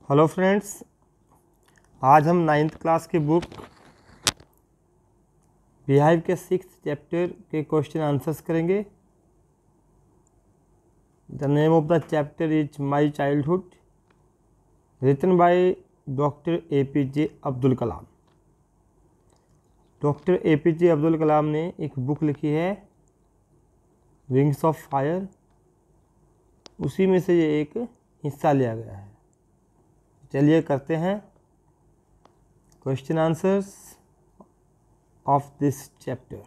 Hello friends, आज हम 9th class की बुक बिहाइव के 6th चैप्टर के क्वेश्चन आंसर्स करेंगे। The name of the chapter is my childhood, written by doctor APJ Abdul Kalam. Doctor APJ Abdul Kalam ने एक बुक लिखी है विंग्स ऑफ फायर, उसी में से ये एक हिस्सा लिया गया है। चलिए करते हैं question answers of this chapter.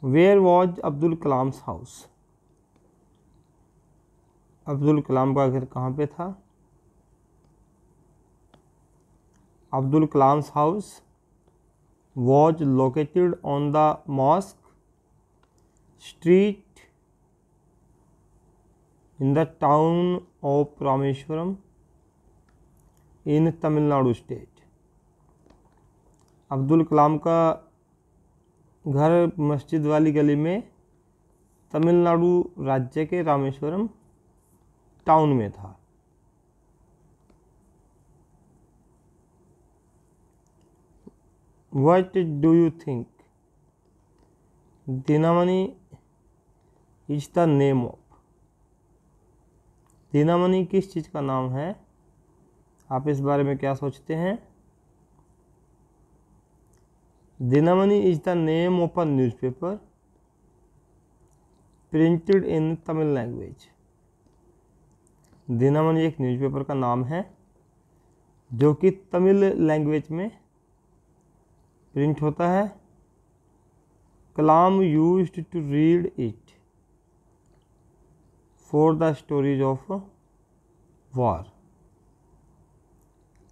Where was Abdul Kalam's house? Abdul Kalam का घर कहाँ पे था? Abdul Kalam's house was located on the mosque street in the town of Rameswaram in Tamil Nadu state. Abdul Kalam का घर मस्जिद वाली गली में तमिलनाडु राज्य के रामेश्वरम टाउन में था। What do you think? दीनामणि is the name of? दीनामणि किस चीज़ का नाम है? आप इस बारे में क्या सोचते हैं? Dinamani is the name of a newspaper printed in Tamil language. Dinamani एक न्यूज़पेपर का नाम है जो कि तमिल लैंग्वेज में प्रिंट होता है। Kalam used to read it for the stories of war.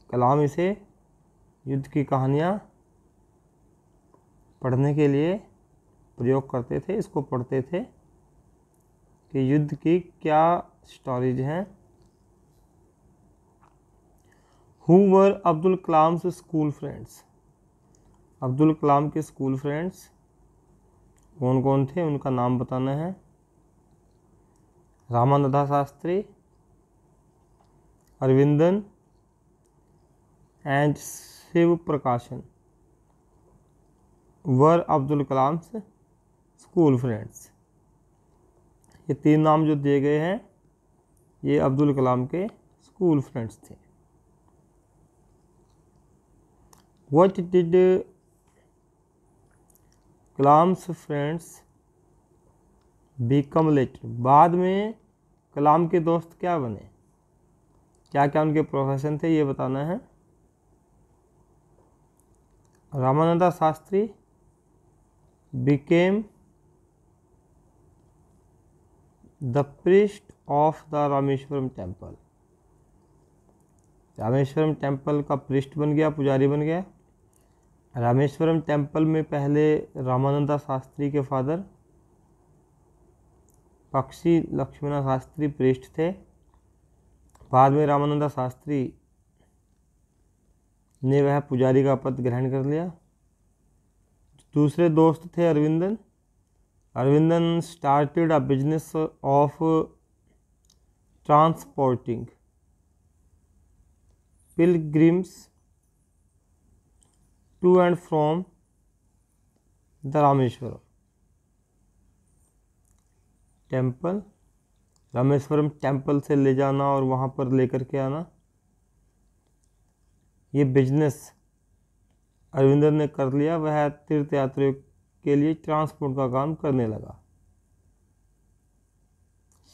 Kalam इसे युद्ध की कहानियाँ पढ़ने के लिए प्रयोग करते थे, इसको पढ़ते थे कि युद्ध की क्या स्टोरीज हैं। Who were Abdul Kalam's school friends? Abdul Kalam के स्कूल फ्रेंड्स कौन कौन थे, उनका नाम बताना है। रामानंदा शास्त्री, अरविंदन एंड शिव प्रकाशन वर अब्दुल कलाम्स स्कूल फ्रेंड्स। ये तीन नाम जो दिए गए हैं ये अब्दुल कलाम के स्कूल फ्रेंड्स थे। What did Kalam's friends become later? बाद में कलाम के दोस्त क्या बने, क्या क्या उनके प्रोफेशन थे, ये बताना है। Ramananda Shastri became the priest of the Rameswaram temple. Rameswaram temple का प्रिस्ट बन गया, पुजारी बन गया। रामेश्वरम टेम्पल में पहले रामानंदा शास्त्री के फादर पक्षी लक्ष्मण शास्त्री प्रिस्ट थे। बाद में रामानंदा शास्त्री ने वह पुजारी का पद ग्रहण कर लिया। दूसरे दोस्त थे Aravindan. Aravindan started a business of transporting pilgrims to and from the Rameswaram temple. Rameswaram temple से ले जाना और वहाँ पर लेकर के आना, ये बिजनेस अरविंदन ने कर लिया। वह तीर्थ यात्रियों के लिए ट्रांसपोर्ट का काम करने लगा।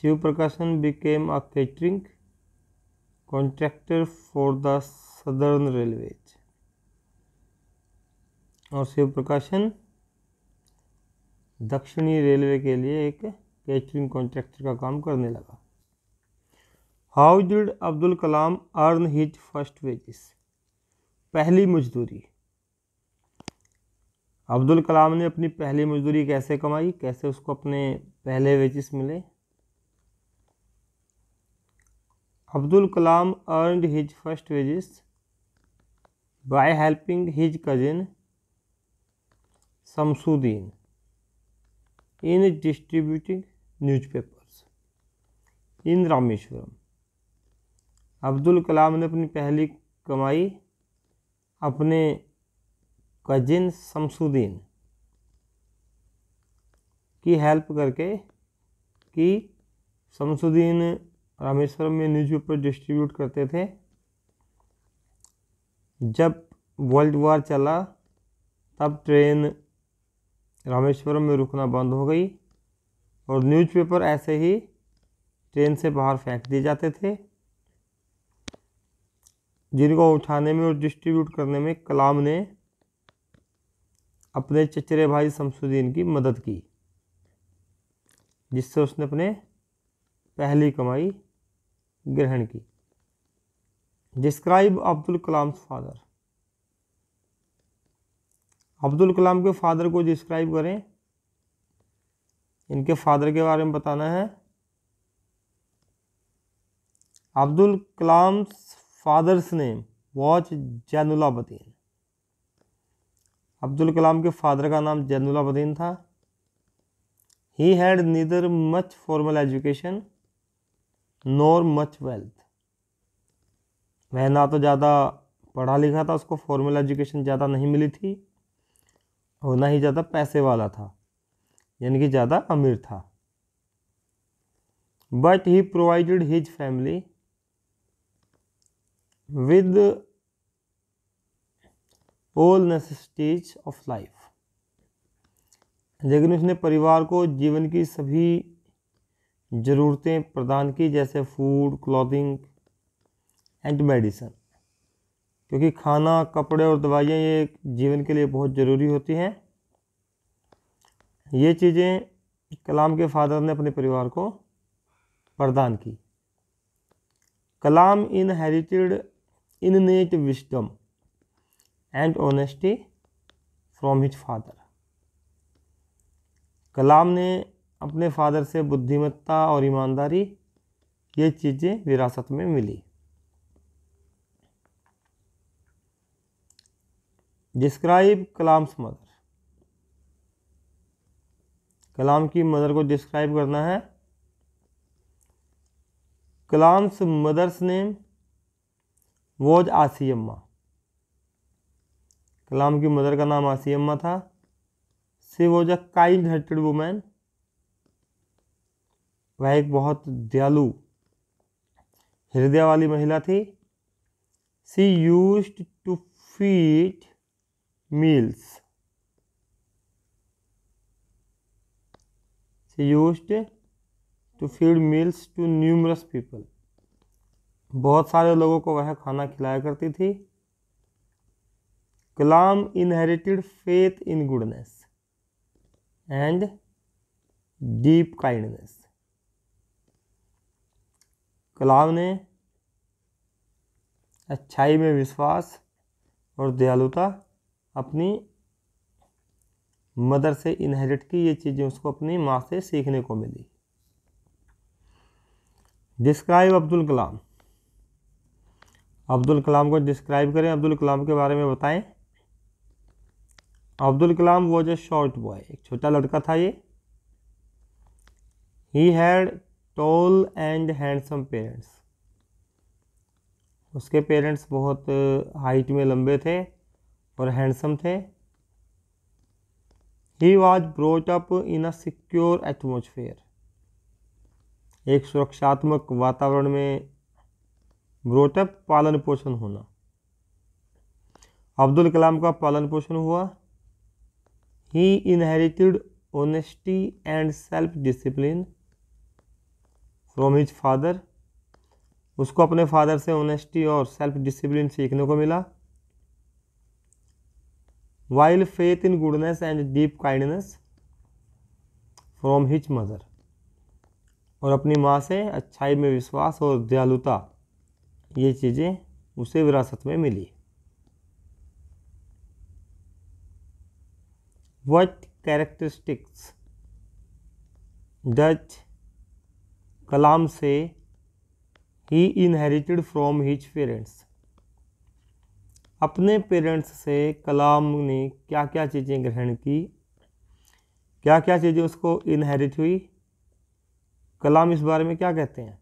शिव प्रकाशन became a catering contractor for the southern railways. और शिव प्रकाशन दक्षिणी रेलवे के लिए एक केटरिंग कॉन्ट्रैक्टर का काम करने लगा। How did Abdul Kalam earn his first wages? पहली मजदूरी। अब्दुल कलाम ने अपनी पहली मजदूरी कैसे कमाई, कैसे उसको अपने पहले वेजेस मिले? Abdul Kalam earned his first wages by helping his cousin Shamsuddin in distributing newspapers. In Rameswaram. Abdul Kalam ने अपनी पहली कमाई अपने कजिन शमसुद्दीन की हेल्प करके की। शमसुद्दीन रामेश्वरम में न्यूज़पेपर डिस्ट्रीब्यूट करते थे। जब वर्ल्ड वार चला तब ट्रेन रामेश्वरम में रुकना बंद हो गई और न्यूज़पेपर ऐसे ही ट्रेन से बाहर फेंक दिए जाते थे, जिनको उठाने में और डिस्ट्रीब्यूट करने में कलाम ने अपने चचेरे भाई शमसुद्दीन की मदद की, जिससे उसने अपने पहली कमाई ग्रहण की। Describe Abdul Kalam father. अब्दुल कलाम के फादर को डिस्क्राइब करें। इनके फादर के बारे में बताना है। Abdul Kalam father's name was Jainulabdeen. Abdul Kalam के फादर का नाम जैनुलाब्दीन था। He had neither much formal education nor much wealth. वह ना तो ज़्यादा पढ़ा लिखा था, उसको फॉर्मल एजुकेशन ज़्यादा नहीं मिली थी, और ना ही ज़्यादा पैसे वाला था, यानी कि ज़्यादा अमीर था। But he provided his family with all necessities of life. लेकिन उसने परिवार को जीवन की सभी ज़रूरतें प्रदान की, जैसे फूड, क्लॉथिंग एंड मेडिसिन, क्योंकि खाना, कपड़े और दवाइयाँ ये जीवन के लिए बहुत ज़रूरी होती हैं। ये चीज़ें कलाम के फादर ने अपने परिवार को प्रदान की। Kalam inherited innate wisdom and honesty from his father. Kalam ने अपने फादर से बुद्धिमत्ता और ईमानदारी, ये चीज़ें विरासत में मिली। Describe Kalam's mother. कलाम की मदर को डिस्क्राइब करना है। Kalam's mother's name was Ashiamma. Kalam की मदर का नाम आसियम्मा था। She was a kind hearted women. वह एक बहुत दयालु हृदय वाली महिला थी। She used to feed meals. She used to feed meals to numerous people. बहुत सारे लोगों को वह खाना खिलाया करती थी। कलाम inherited faith in goodness and deep kindness. कलाम ने अच्छाई में विश्वास और दयालुता अपनी मदर से इनहेरिट की। ये चीज़ें उसको अपनी माँ से सीखने को मिली। डिस्क्राइब अब्दुल कलाम। अब्दुल कलाम को डिस्क्राइब करें, अब्दुल कलाम के बारे में बताएं। Abdul Kalam was a short boy. एक छोटा लड़का था ये। He had tall and handsome parents. उसके पेरेंट्स बहुत हाइट में लंबे थे और हैंडसम थे। He was brought up in a secure atmosphere. एक सुरक्षात्मक वातावरण में ब्रोट अप, पालन पोषण होना। अब्दुल कलाम का पालन पोषण हुआ। He inherited honesty and self discipline from his father. उसको अपने फादर से ऑनेस्टी और सेल्फ डिसिप्लिन सीखने को मिला। while faith in goodness and deep kindness from his mother। और अपनी माँ से अच्छाई में विश्वास और दयालुता, ये चीज़ें उसे विरासत में मिली। What characteristics does कलाम से he inherited from his parents। अपने पेरेंट्स से कलाम ने क्या क्या चीज़ें ग्रहण की, क्या क्या चीज़ें उसको इनहेरिट हुई। कलाम इस बारे में क्या कहते हैं।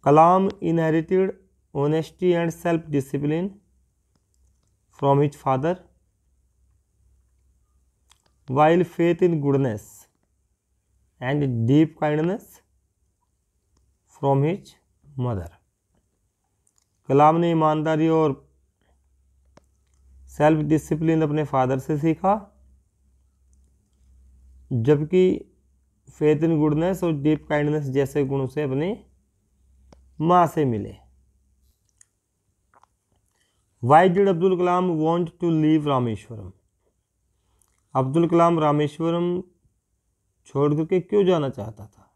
Kalam inherited honesty and self-discipline from his father, while faith in goodness and deep kindness from his mother. कलाम ने ईमानदारी और सेल्फ डिसिप्लिन अपने फादर से सीखा, जबकि फेथ इन गुडनेस और डीप काइंडनेस जैसे गुण से अपनी माँ से मिले। Why did Abdul Kalam want to leave Rameswaram? Abdul Kalam Rameswaram छोड़ करके क्यों जाना चाहता था?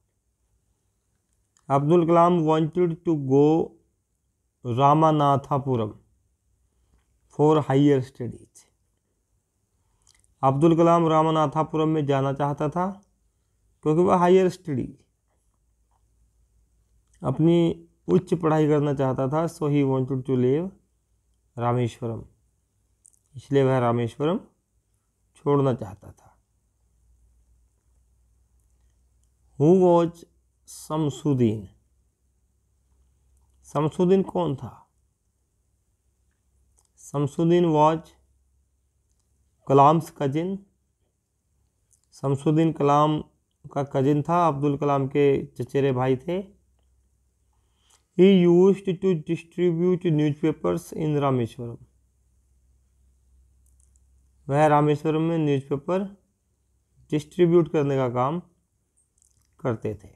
Abdul Kalam wanted to go Ramanathapuram for higher studies. Abdul Kalam Ramanathapuram में जाना चाहता था क्योंकि वह हायर स्टडी अपनी उच्च पढ़ाई करना चाहता था। So he wanted to leave Rameswaram, इसलिए वह रामेश्वरम छोड़ना चाहता था। Who was Shamsuddin? शमसुद्दीन कौन था? Shamsuddin was Kalam's cousin. शमसुद्दीन कलाम का कजिन था, अब्दुल कलाम के चचेरे भाई थे। He used to distribute newspapers in Rameswaram. वह रामेश्वरम में न्यूज़पेपर डिस्ट्रीब्यूट करने का काम करते थे।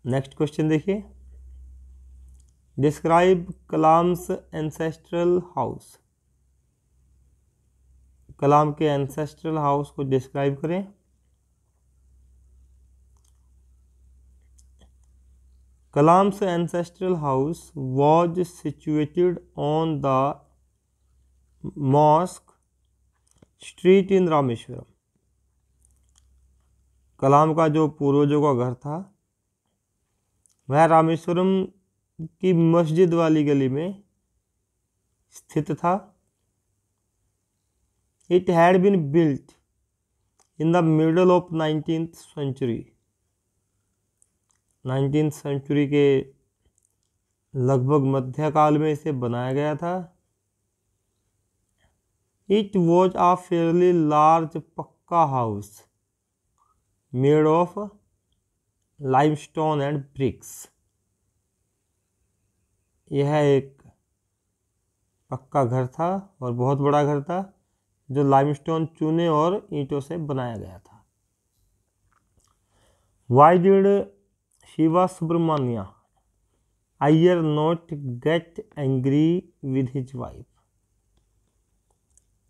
नेक्स्ट क्वेश्चन देखिए, डिस्क्राइब कलाम्स एंसेस्ट्रल हाउस। कलाम के एंसेस्ट्रल हाउस को डिस्क्राइब करें। Kalam's ancestral house was situated on the Mosque Street in Rameswaram. कलाम का जो पूर्वजों का घर था वह रामेश्वरम की मस्जिद वाली गली में स्थित था। It had been built in the middle of 19th century। 19th century के लगभग मध्यकाल में इसे बनाया गया था। It was a fairly large pucca house made of limestone and bricks. यह एक पक्का घर था और बहुत बड़ा घर था जो लाइमस्टोन चूने और ईंटों से बनाया गया था। Why did Shiva Subramania Iyer not get angry with his wife?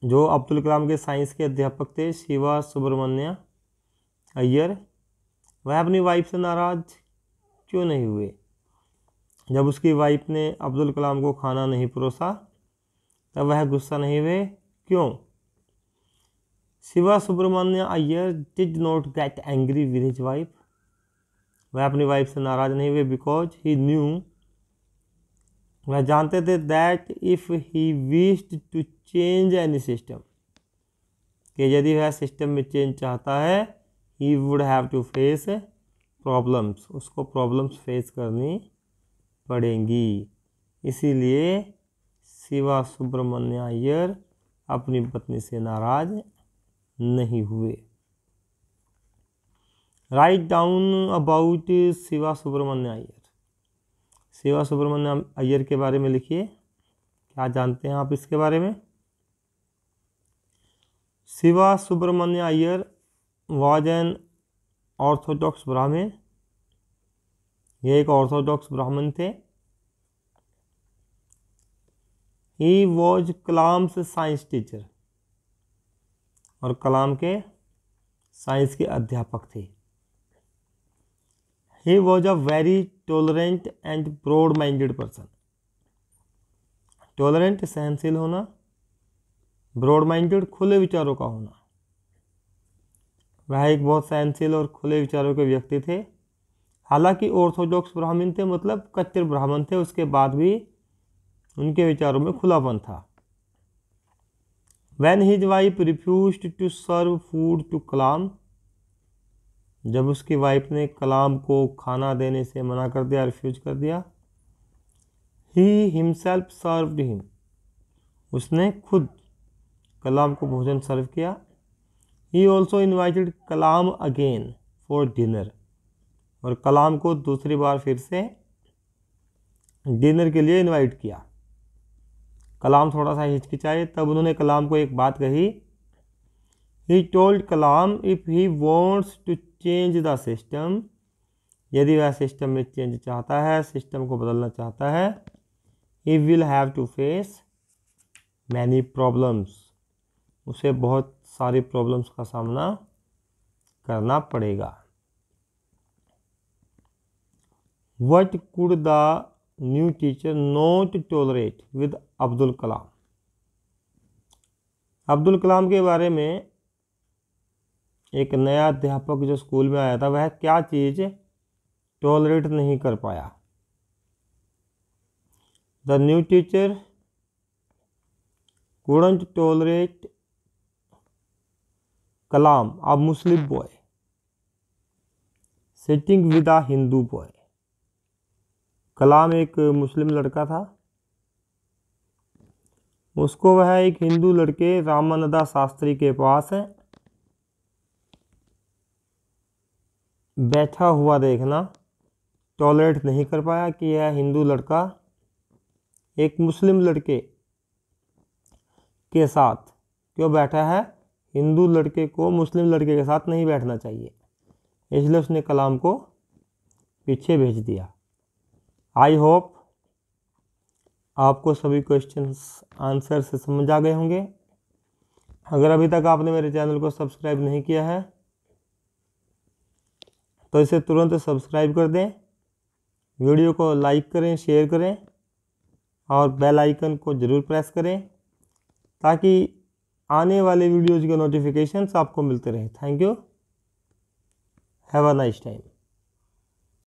जो अब्दुल कलाम के साइंस के अध्यापक थे शिवा सुब्रमण्य अय्यर, वह अपनी वाइफ से नाराज क्यों नहीं हुए? जब उसकी वाइफ ने अब्दुल कलाम को खाना नहीं परोसा तब वह गुस्सा नहीं हुए, क्यों? Shiva Subramania Iyer did not get angry with his wife. वह अपनी वाइफ से नाराज नहीं हुए बिकॉज ही न्यू, वह जानते थे that if he wished to change any system, कि यदि वह सिस्टम में चेंज चाहता है, he would have to face problems, उसको प्रॉब्लम्स फेस करनी पड़ेंगी। इसीलिए शिवा सुब्रमण्य अय्यर अपनी पत्नी से नाराज नहीं हुए। Write down about Shiva Subramania Iyer. Shiva Subramania Iyer के बारे में लिखिए, क्या जानते हैं आप इसके बारे में? Shiva Subramania Iyer was an orthodox Brahmin. ये एक ऑर्थोडॉक्स ब्राह्मण थे। He was Kalam's science teacher, और कलाम के साइंस के अध्यापक थे। He was a very tolerant and broad-minded person। Tolerant सहनशील होना, ब्रॉड माइंडेड खुले विचारों का होना। वह एक बहुत सहनशील और खुले विचारों के व्यक्ति थे। हालांकि ऑर्थोडॉक्स ब्राह्मण थे, मतलब कट्टर ब्राह्मण थे, उसके बाद भी उनके विचारों में खुलापन था। When his wife refused to serve food to Kalam, जब उसकी वाइफ ने कलाम को खाना देने से मना कर दिया, रिफ्यूज कर दिया, ही हिमसेल्फ सर्व्ड हिम, उसने खुद कलाम को भोजन सर्व किया। He also invited Kalam again for dinner, और कलाम को दूसरी बार फिर से डिनर के लिए इनवाइट किया। कलाम थोड़ा सा हिचकिचाए, तब उन्होंने कलाम को एक बात कही। He told Kalam if he wants to change the system, यदि वह सिस्टम में चेंज चाहता है, सिस्टम को बदलना चाहता है, he will have to face many problems, उसे बहुत सारी प्रॉब्लम्स का सामना करना पड़ेगा। What could the new teacher not tolerate with Abdul Kalam? Abdul Kalam के बारे में एक नया अध्यापक जो स्कूल में आया था, वह क्या चीज़ टॉलरेट नहीं कर पाया? The new teacher couldn't tolerate Kalam, a Muslim boy, sitting with a Hindu boy. कलाम एक मुस्लिम लड़का था, उसको वह एक हिंदू लड़के रामानंदा शास्त्री के पास बैठा हुआ देखना टॉलरेट नहीं कर पाया कि यह हिंदू लड़का एक मुस्लिम लड़के के साथ क्यों बैठा है। हिंदू लड़के को मुस्लिम लड़के के साथ नहीं बैठना चाहिए, इसलिए उसने कलाम को पीछे भेज दिया। आई होप आपको सभी क्वेश्चंस आंसर से समझ आ गए होंगे। अगर अभी तक आपने मेरे चैनल को सब्सक्राइब नहीं किया है तो इसे तुरंत सब्सक्राइब कर दें, वीडियो को लाइक करें, शेयर करें और बेल आइकन को ज़रूर प्रेस करें ताकि आने वाले वीडियोज़ के नोटिफिकेशंस आपको मिलते रहें। Thank you, have a nice time.